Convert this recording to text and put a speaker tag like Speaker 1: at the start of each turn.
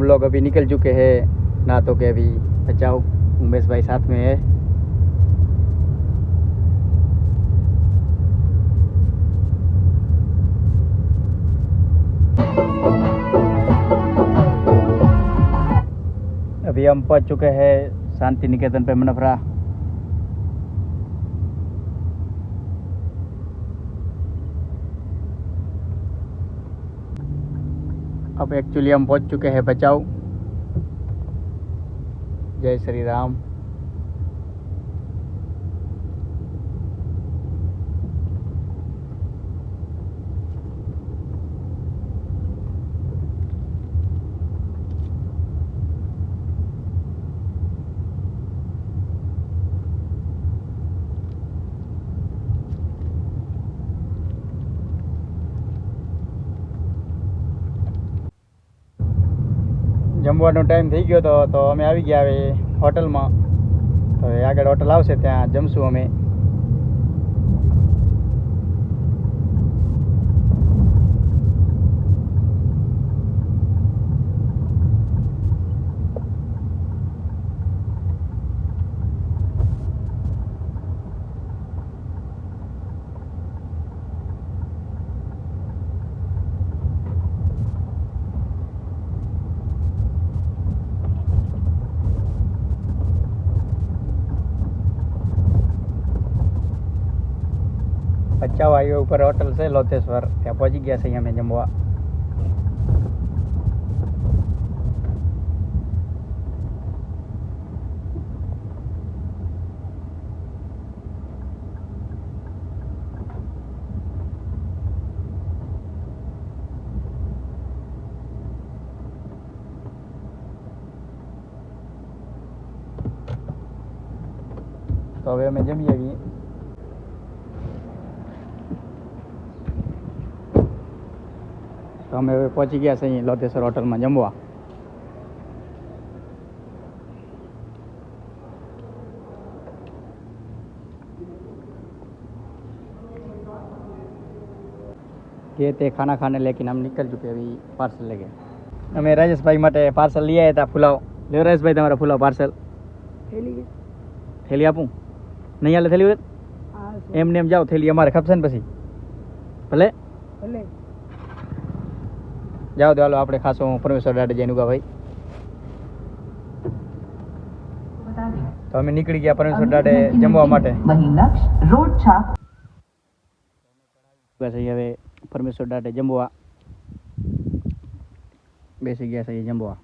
Speaker 1: लोग अभी निकल चुके हैं ना, तो के अभी बचाओ उमेश भाई साथ में है। अभी हम पहुंच चुके हैं शांति निकेतन पे मनफरा। अब एक्चुअली हम पहुंच चुके हैं बचाओ। जय श्री राम। જમવાનો ટાઈમ થઈ ગયો હતો તો અમે આવી ગયા હવે હોટલમાં। તો આગળ હોટલ આવશે ત્યાં જમશું અમે। ભચાઉ હાઈવે ઉપર હોટલ છે લોધેશ્વર, ત્યાં પહોંચી ગયા છે અમે જમવા। તો હવે અમે જમી આવીએ। તો અમે હવે પહોંચી ગયા છે અહીં લોધેશ્વર હોટલમાં જમવા। ये थे खाना खाने, लेकिन हम निकल चुके अभी पार्सल लेके। અમે રાજેશભાઈ માટે પાર્સલ લઈ આવ્યા હતા ફુલાવ। લ્યો રાજેશભાઈ તમારા ફુલાવ પાર્સલ। થેલી આપું? નહીં હાલે થેલી? એમને એમ જાઓ, થેલી અમારે ખપશે ને પછી। ભલે ભલે જાઓ દો, હાલો આપણે ખાસો પરમેશ્વર દાડે જઈને ઉગા ભાઈ। તો અમે નીકળી ગયા પરમેશ્વર દાડે જમવા માટે। હવે પરમેશ્વર દાડે જમવા બેસી ગયા છે જમવા।